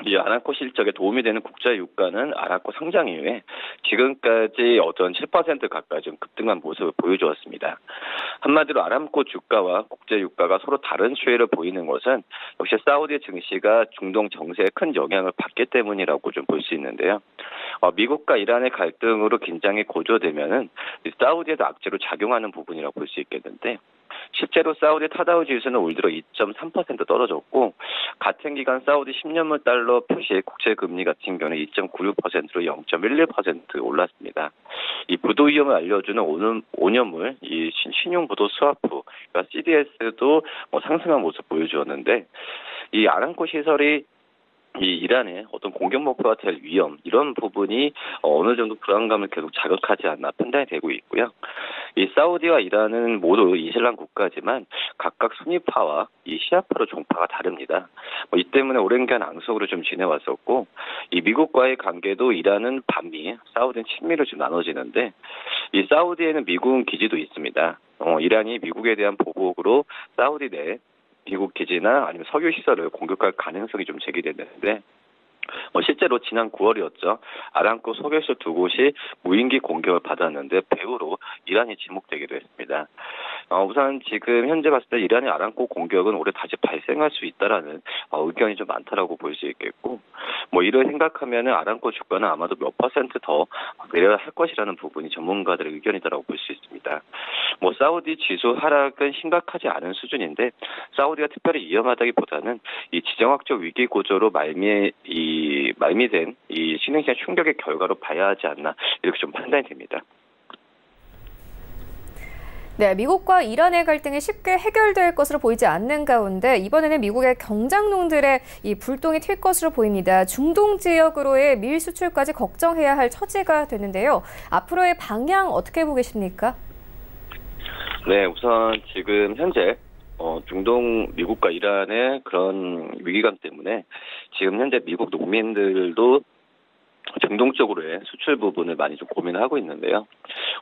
이 아람코 실적에 도움이 되는 국제 유가는 아람코 상장 이후에 지금까지 어떤 7% 가까이 좀 급등한 모습을 보여주었습니다. 한마디로 아람코 주가와 국제 유가가 서로 다른 추이를 보이는 것은 역시 사우디 증시가 중동 정세에 큰 영향을 받기 때문이라고 좀 볼 수 있는데요. 미국과 이란의 갈등으로 긴장이 고조되면은 사우디에도 악재로 작용하는 부분이라고 볼 수 있겠는데 실제로 사우디 타다우 지수는 올 들어 2.3% 떨어졌고 같은 기간 사우디 10년물 달러 표시 국채 금리 같은 경우는 2.96%로 0.11% 올랐습니다. 이 부도 위험을 알려주는 5년물 이 신용 부도 스와프 그러니까 CDS도 상승한 모습 보여주었는데 이 아람코 시설이 이 이란의 어떤 공격 목표가 될 위험 이런 부분이 어느 정도 불안감을 계속 자극하지 않나 판단이 되고 있고요. 이 사우디와 이란은 모두 이슬람 국가지만 각각 수니파와 이 시아파로 종파가 다릅니다. 이 때문에 오랜 기간 앙숙으로 좀 지내왔었고 이 미국과의 관계도 이란은 반미, 사우디는 친미로 좀 나눠지는데 이 사우디에는 미군 기지도 있습니다. 이란이 미국에 대한 보복으로 사우디 내 미국 기지나 아니면 석유 시설을 공격할 가능성이 좀 제기됐는데 실제로 지난 9월이었죠. 아람코 석유시설 두 곳이 무인기 공격을 받았는데 배후로 이란이 지목되기도 했습니다. 우선 지금 현재 봤을 때 이란의 아람코 공격은 올해 다시 발생할 수 있다라는 의견이 좀 많다라고 볼 수 있겠고 이를 생각하면은 아람코 주가는 아마도 몇 퍼센트 더 내려야 할 것이라는 부분이 전문가들의 의견이다라고 볼 수 있습니다. 사우디 지수 하락은 심각하지 않은 수준인데 사우디가 특별히 위험하다기보다는 이 지정학적 위기 구조로 말미된 이 신흥시장 충격의 결과로 봐야 하지 않나 이렇게 좀 판단이 됩니다. 네, 미국과 이란의 갈등이 쉽게 해결될 것으로 보이지 않는 가운데 이번에는 미국의 경장농들의 이 불똥이 튈 것으로 보입니다. 중동 지역으로의 밀 수출까지 걱정해야 할 처지가 되는데요. 앞으로의 방향 어떻게 보고 계십니까? 네, 우선 지금 현재 중동 미국과 이란의 그런 위기감 때문에 지금 현재 미국 농민들도 중동 쪽으로의 수출 부분을 많이 좀 고민을 하고 있는데요.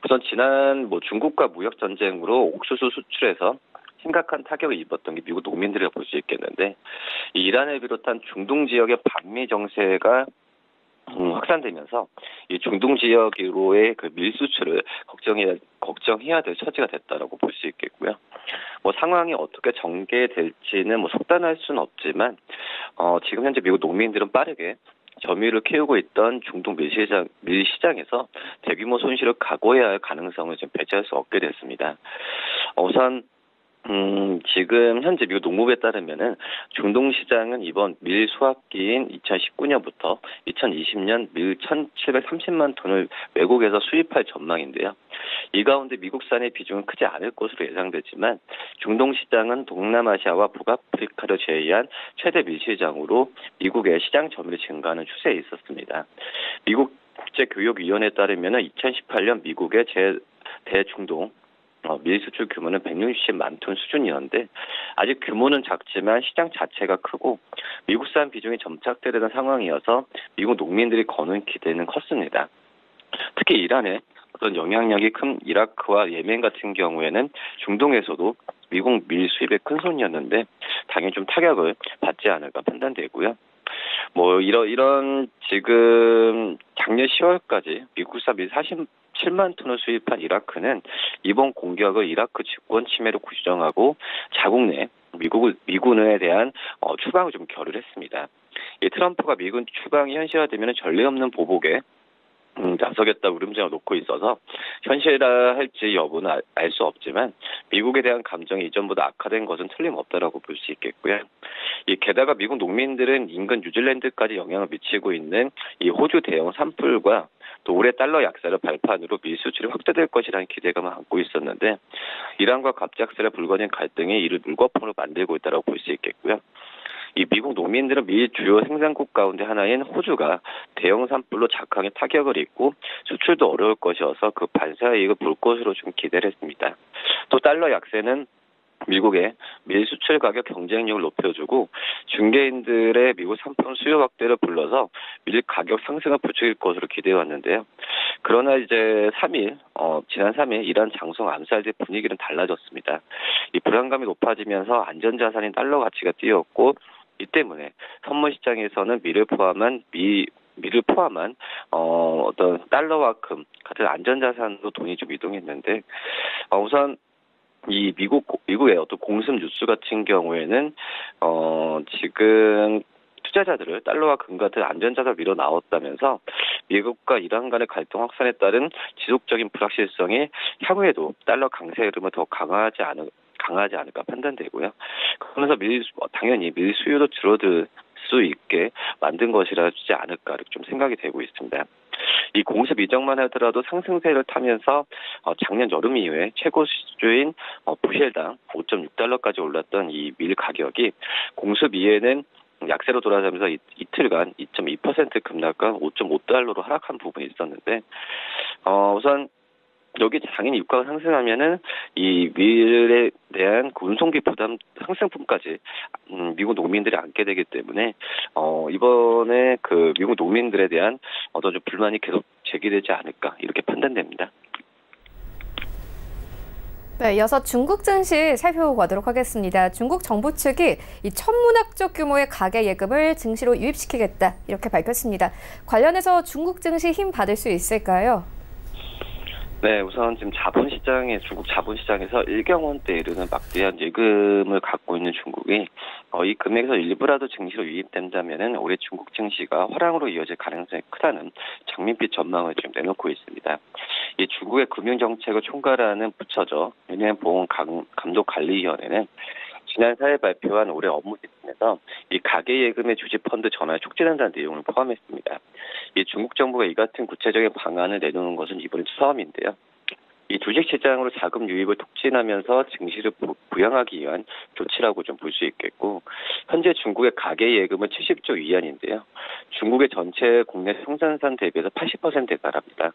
우선 지난 중국과 무역 전쟁으로 옥수수 수출에서 심각한 타격을 입었던 게 미국 농민들이라고 볼 수 있겠는데, 이 이란을 비롯한 중동 지역의 반미 정세가 확산되면서 이 중동 지역으로의 그 밀 수출을 걱정해야 될 처지가 됐다라고 볼 수 있겠고요. 상황이 어떻게 전개될지는 속단할 수는 없지만, 지금 현재 미국 농민들은 빠르게 점유율을 키우고 있던 중동 밀시장에서 대규모 손실을 각오해야 할 가능성을 좀 배제할 수 없게 됐습니다. 우선 지금 현재 미국 농무부에 따르면은 중동 시장은 이번 밀 수확기인 2019년부터 2020년 밀 1,730만 톤을 외국에서 수입할 전망인데요. 이 가운데 미국산의 비중은 크지 않을 것으로 예상되지만 중동 시장은 동남아시아와 북아프리카를 제외한 최대 밀 시장으로 미국의 시장 점유율이 증가하는 추세에 있었습니다. 미국 국제교역위원회에 따르면은 2018년 미국의 대중동 밀 수출 규모는 160만 톤 수준이었는데, 아직 규모는 작지만 시장 자체가 크고 미국산 비중이 점착되는 상황이어서 미국 농민들이 거는 기대는 컸습니다. 특히 이란의 어떤 영향력이 큰 이라크와 예멘 같은 경우에는 중동에서도 미국 밀 수입의 큰 손이었는데 당연히 좀 타격을 받지 않을까 판단되고요. 이런 지금 작년 10월까지 미국산 밀 47만 톤을 수입한 이라크는 이번 공격을 이라크 주권 침해로 규정하고 자국 내 미군에 대한 추방을 좀 결의했습니다. 트럼프가 미군 추방이 현실화되면 전례 없는 보복에 나서겠다 울음장을 놓고 있어서 현실화할지 여부는 알 수 없지만 미국에 대한 감정이 이전보다 악화된 것은 틀림없다라고 볼 수 있겠고요. 게다가 미국 농민들은 인근 뉴질랜드까지 영향을 미치고 있는 이 호주 대형 산불과 또 올해 달러 약세를 발판으로 밀 수출이 확대될 것이라는 기대감을 안고 있었는데, 이란과 갑작스레 불거진 갈등이 이를 물거품으로 만들고 있다고 볼 수 있겠고요. 이 미국 농민들은 밀 주요 생산국 가운데 하나인 호주가 대형 산불로 작황에 타격을 입고 수출도 어려울 것이어서 그 반사 이익을 볼 것으로 좀 기대를 했습니다. 또 달러 약세는 미국의 밀 수출 가격 경쟁력을 높여주고 중개인들의 미국 상품 수요 확대를 불러서 밀 가격 상승을 부추길 것으로 기대해 왔는데요. 그러나 이제 지난 3일 이란 장성 암살 뒤 분위기는 달라졌습니다. 이 불안감이 높아지면서 안전자산인 달러 가치가 뛰었고, 이 때문에 선물 시장에서는 밀을 포함한 어떤 달러와 금 같은 안전자산으로 돈이 좀 이동했는데, 우선 이 미국의 어떤 공습 뉴스 같은 경우에는 지금 투자자들을 달러와 금 같은 안전자산을 밀어 나왔다면서 미국과 이란 간의 갈등 확산에 따른 지속적인 불확실성이 향후에도 달러 강세 흐름을 더 강하지 않을까 판단되고요. 그러면서 당연히 밀 수요도 줄어들 수 있게 만든 것이라지 않을까 이렇게 좀 생각이 되고 있습니다. 이 공습 이전만 하더라도 상승세를 타면서 작년 여름 이후에 최고 수주인 부실당 5.6달러까지 올랐던 이 밀 가격이 공습 이후에는 약세로 돌아가면서 이틀간 2.2% 급락한 5.5달러로 하락한 부분이 있었는데, 우선 여기 당연히 유가가 상승하면은 이 밀에 대한 운송비 부담 상승분까지 미국 농민들이 안게 되기 때문에 이번에 그 미국 농민들에 대한 어떤 좀 불만이 계속 제기되지 않을까 이렇게 판단됩니다. 네, 이어서 중국 증시 살펴보고 가도록 하겠습니다. 중국 정부 측이 이 천문학적 규모의 가계 예금을 증시로 유입시키겠다 이렇게 밝혔습니다. 관련해서 중국 증시 힘 받을 수 있을까요? 네, 우선 지금 중국 자본시장에서 1경 원대에 이르는 막대한 예금을 갖고 있는 중국이 이 금액에서 일부라도 증시로 유입된다면은 올해 중국 증시가 화랑으로 이어질 가능성이 크다는 장밋빛 전망을 지금 내놓고 있습니다. 이 중국의 금융정책을 총괄하는 부처죠. 은행보험감독관리위원회는 지난 4일 발표한 올해 업무 지침에서 이 가계예금의 주식펀드 전환을 촉진한다는 내용을 포함했습니다. 이 중국 정부가 이 같은 구체적인 방안을 내놓는 것은 이번이 처음인데요. 이 주식시장으로 자금 유입을 촉진하면서 증시를 부양하기 위한 조치라고 좀 볼 수 있겠고, 현재 중국의 가계예금은 70조 위안인데요. 중국의 전체 국내 생산산 대비해서 80%에 달합니다.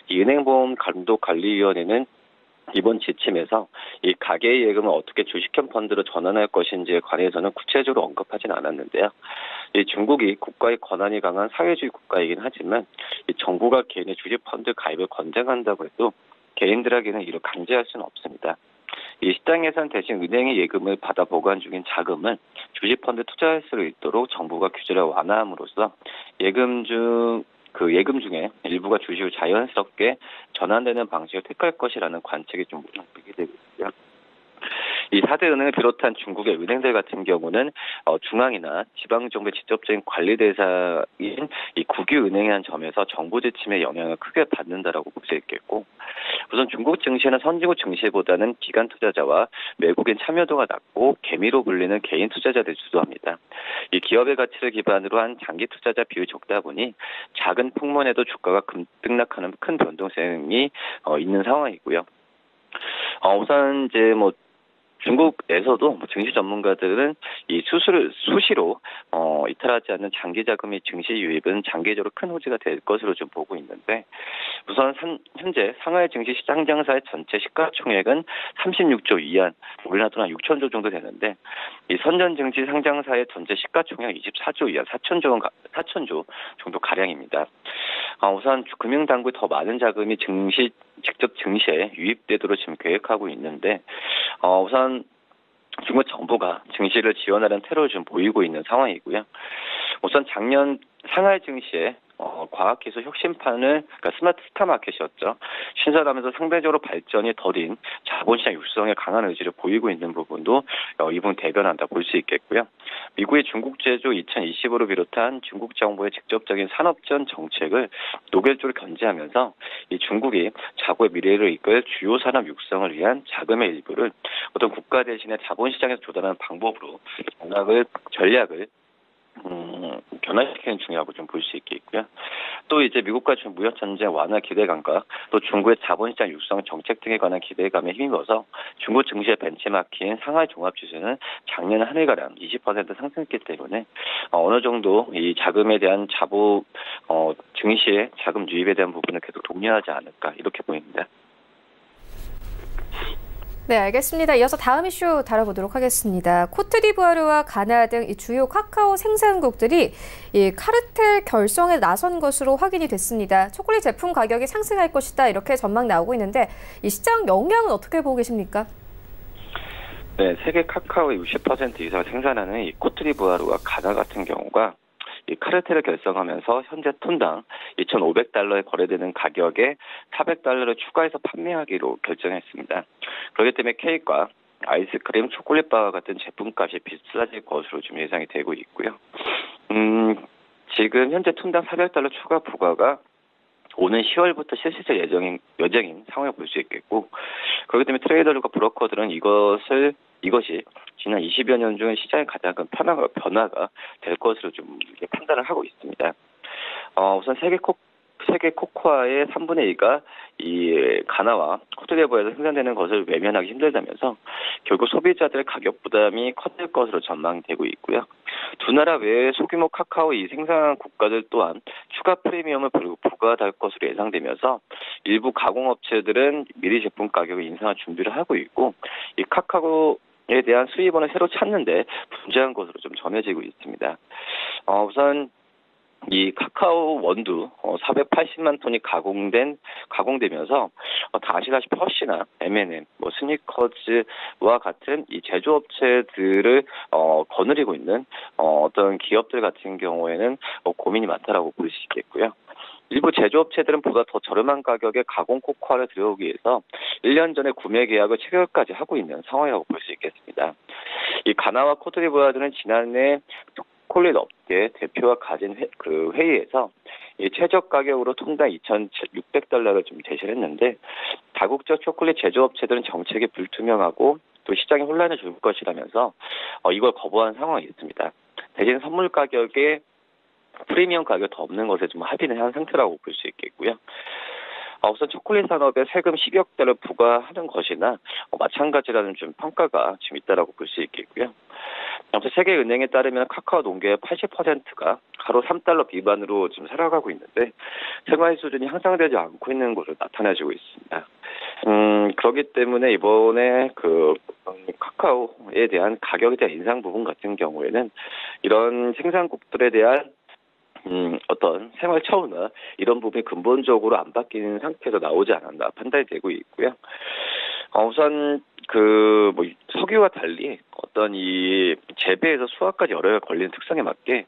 이 은행보험감독관리위원회는 이번 지침에서 이 가계의 예금을 어떻게 주식형 펀드로 전환할 것인지에 관해서는 구체적으로 언급하진 않았는데요. 이 중국이 국가의 권한이 강한 사회주의 국가이긴 하지만 이 정부가 개인의 주식 펀드 가입을 권장한다고 해도 개인들에게는 이를 강제할 수는 없습니다. 이 시장에선 대신 은행의 예금을 받아 보관 중인 자금을 주식 펀드 투자할 수 있도록 정부가 규제를 완화함으로써 예금 중에 일부가 주식을 자연스럽게 전환되는 방식을 택할 것이라는 관측이 좀 모색되게 되고 있고요. 이 4대 은행을 비롯한 중국의 은행들 같은 경우는 중앙이나 지방정부의 직접적인 관리 대상인 이 국유은행이라는 점에서 정부 지침의 영향을 크게 받는다라고 볼 수 있겠고, 우선 중국 증시는 선진국 증시보다는 기관 투자자와 외국인 참여도가 낮고 개미로 불리는 개인 투자자들이 주도합니다. 이 기업의 가치를 기반으로 한 장기 투자자 비율이 적다 보니 작은 풍문에도 주가가 급등락하는 큰 변동성이 있는 상황이고요. 우선 이제 중국에서도 증시 전문가들은 이 수시로 이탈하지 않는 장기 자금 및 증시 유입은 장기적으로 큰 호재가 될 것으로 좀 보고 있는데, 우선 현재 상하이 증시 상장사의 전체 시가총액은 36조 위안, 우리나라 돈 한 6천조 정도 되는데, 이 선전 증시 상장사의 전체 시가총액 24조 위안, 4천조 정도 가량입니다. 우선 금융당국이 더 많은 자금이 직접 증시에 유입되도록 지금 계획하고 있는데, 우선 중국 정부가 증시를 지원하는 태도를 좀 보이고 있는 상황이고요. 우선 작년 상하이 증시에 과학기술 혁신판을, 그러니까 스마트 스타마켓이었죠, 신설하면서 상대적으로 발전이 더딘 자본시장 육성에 강한 의지를 보이고 있는 부분도 이 부분 대변한다 볼 수 있겠고요. 미국의 중국 제조 2025를 비롯한 중국 정부의 직접적인 산업전 정책을 노골적으로 견제하면서 이 중국이 자국의 미래를 이끌 주요 산업 육성을 위한 자금의 일부를 어떤 국가 대신에 자본시장에서 조달하는 방법으로 전략을 변화시키는 중요하고 좀 볼 수 있겠고요. 또 이제 미국과 무역 전쟁 완화 기대감과 또 중국의 자본시장 육성 정책 등에 관한 기대감에 힘입어서 중국 증시의 벤치마킹인 상하이 종합지수는 작년 한 해가량 20% 상승했기 때문에 어느 정도 이 자금에 대한 증시의 자금 유입에 대한 부분을 계속 독려하지 않을까 이렇게 보입니다. 네, 알겠습니다. 이어서 다음 이슈 다뤄보도록 하겠습니다. 코트디부아르와 가나 등 이 주요 카카오 생산국들이 이 카르텔 결성에 나선 것으로 확인이 됐습니다. 초콜릿 제품 가격이 상승할 것이다, 이렇게 전망 나오고 있는데 이 시장 영향은 어떻게 보고 계십니까? 네, 세계 카카오의 60% 이상을 생산하는 이 코트디부아르와 가나 같은 경우가 이 카르텔을 결성하면서 현재 톤당 2,500달러에 거래되는 가격에 400달러를 추가해서 판매하기로 결정했습니다. 그렇기 때문에 케이크와 아이스크림, 초콜릿바와 같은 제품값이 비싸질 것으로 좀 예상이 되고 있고요. 지금 현재 톤당 400달러 추가 부과가 오는 10월부터 실시될 예정인 상황을 볼 수 있겠고, 그렇기 때문에 트레이더들과 브로커들은 이것이 지난 20여 년 중 시장의 가장 큰 변화가 될 것으로 좀 판단을 하고 있습니다. 우선 세계 코코아의 3분의 2가 이 가나와 코트디부아르에서 생산되는 것을 외면하기 힘들다면서 결국 소비자들의 가격 부담이 커질 것으로 전망되고 있고요. 두 나라 외의 소규모 카카오 이 생산 국가들 또한 추가 프리미엄을 부과할 것으로 예상되면서 일부 가공업체들은 미리 제품 가격의 인상을 준비를 하고 있고, 이 카카오에 대한 수입원을 새로 찾는데 분주한 것으로 좀 전해지고 있습니다. 우선 이 카카오 원두 480만 톤이 가공되면서 다 아시다시피 허쉬나 M&M, 스니커즈와 같은 이 제조업체들을 거느리고 있는 어떤 기업들 같은 경우에는 고민이 많다라고 볼 수 있겠고요. 일부 제조업체들은 보다 더 저렴한 가격에 가공 코코아를 들여오기 위해서 1년 전에 구매 계약을 체결까지 하고 있는 상황이라고 볼 수 있겠습니다. 이 가나와 코트디부아르는 지난해 초콜릿 업계 대표와 가진 회의에서 이 최저 가격으로 톤당 2,600달러를 좀 제시를 했는데, 다국적 초콜릿 제조업체들은 정책이 불투명하고 또 시장에 혼란을 줄 것이라면서 이걸 거부한 상황이 있습니다. 대신 선물 가격에 프리미엄 가격이 더 없는 것에 좀 합의를 한 상태라고 볼 수 있겠고요. 우선 초콜릿 산업에 세금 10억 달러 부과하는 것이나 마찬가지라는 좀 평가가 지금 있다라고 볼 수 있겠고요. 아무튼 세계은행에 따르면 카카오 농계의 80%가 하루 3달러 미만으로 지금 살아가고 있는데 생활 수준이 향상되지 않고 있는 것으로 나타나지고 있습니다. 그렇기 때문에 이번에 카카오에 대한 가격에 대한 인상 부분 같은 경우에는 이런 생산국들에 대한 어떤 생활 처우나 이런 부분이 근본적으로 안 바뀌는 상태에서 나오지 않았나 판단이 되고 있고요. 우선 석유와 달리 어떤 이 재배에서 수확까지 여러 해 걸리는 특성에 맞게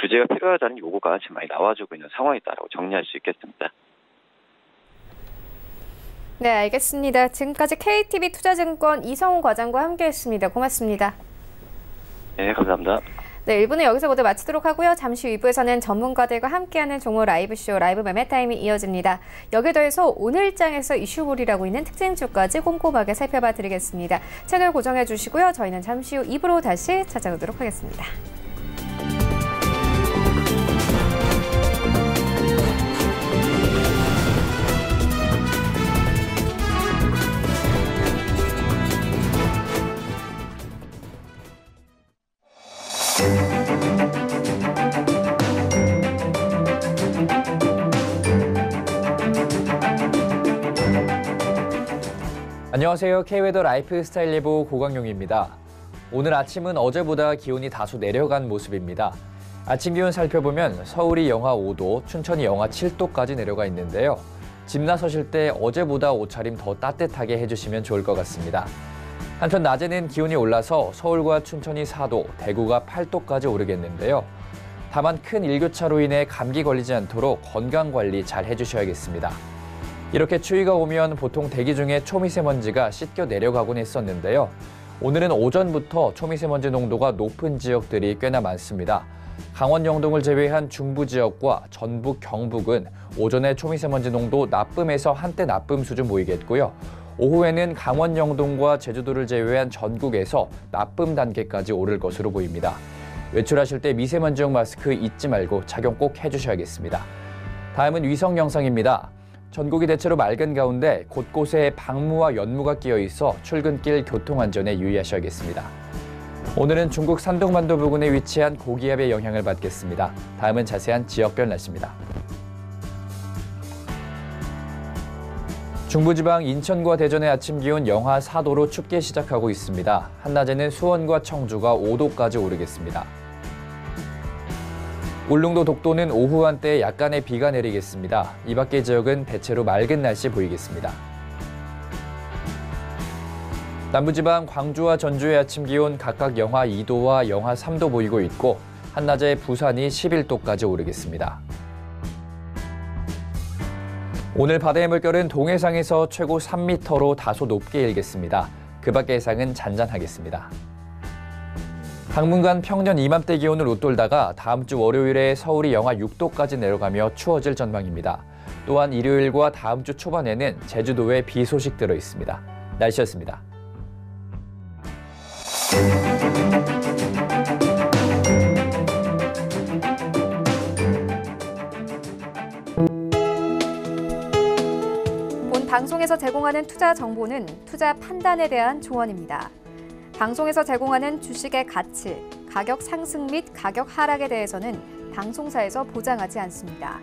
규제가 필요하다는 요구가 지금 많이 나와주고 있는 상황이다라고 정리할 수 있겠습니다. 네, 알겠습니다. 지금까지 KTB 투자증권 이성훈 과장과 함께했습니다. 고맙습니다. 네, 감사합니다. 네, 1부는 여기서 모두 마치도록 하고요. 잠시 후 2부에서는 전문가들과 함께하는 종로 라이브쇼 라이브 매매 타임이 이어집니다. 여기에 더해서 오늘장에서 이슈볼이라고 있는 특징주까지 꼼꼼하게 살펴봐 드리겠습니다. 채널 고정해 주시고요. 저희는 잠시 후 2부로 다시 찾아오도록 하겠습니다. 안녕하세요. K웨더 라이프스타일 예보 고광용입니다. 오늘 아침은 어제보다 기온이 다소 내려간 모습입니다. 아침 기온 살펴보면 서울이 영하 5도, 춘천이 영하 7도까지 내려가 있는데요. 집 나서실 때 어제보다 옷차림 더 따뜻하게 해주시면 좋을 것 같습니다. 한편 낮에는 기온이 올라서 서울과 춘천이 4도, 대구가 8도까지 오르겠는데요. 다만 큰 일교차로 인해 감기 걸리지 않도록 건강관리 잘 해주셔야겠습니다. 이렇게 추위가 오면 보통 대기 중에 초미세먼지가 씻겨 내려가곤 했었는데요. 오늘은 오전부터 초미세먼지 농도가 높은 지역들이 꽤나 많습니다. 강원 영동을 제외한 중부 지역과 전북, 경북은 오전에 초미세먼지 농도 나쁨에서 한때 나쁨 수준 보이겠고요. 오후에는 강원 영동과 제주도를 제외한 전국에서 나쁨 단계까지 오를 것으로 보입니다. 외출하실 때 미세먼지용 마스크 잊지 말고 착용 꼭 해주셔야겠습니다. 다음은 위성 영상입니다. 전국이 대체로 맑은 가운데 곳곳에 방무와 연무가 끼어 있어 출근길 교통안전에 유의하셔야겠습니다. 오늘은 중국 산둥반도 부근에 위치한 고기압의 영향을 받겠습니다. 다음은 자세한 지역별 날씨입니다. 중부지방 인천과 대전의 아침 기온 영하 4도로 춥게 시작하고 있습니다. 한낮에는 수원과 청주가 5도까지 오르겠습니다. 울릉도 독도는 오후 한때 약간의 비가 내리겠습니다. 이 밖의 지역은 대체로 맑은 날씨 보이겠습니다. 남부지방 광주와 전주의 아침 기온 각각 영하 2도와 영하 3도 보이고 있고 한낮에 부산이 11도까지 오르겠습니다. 오늘 바다의 물결은 동해상에서 최고 3m로 다소 높게 일겠습니다. 그 밖의 해상은 잔잔하겠습니다. 당분간 평년 이맘때 기온을 웃돌다가 다음 주 월요일에 서울이 영하 6도까지 내려가며 추워질 전망입니다. 또한 일요일과 다음 주 초반에는 제주도에 비 소식 들어 있습니다. 날씨였습니다. 본 방송에서 제공하는 투자 정보는 투자 판단에 대한 조언입니다. 방송에서 제공하는 주식의 가치, 가격 상승 및 가격 하락에 대해서는 방송사에서 보장하지 않습니다.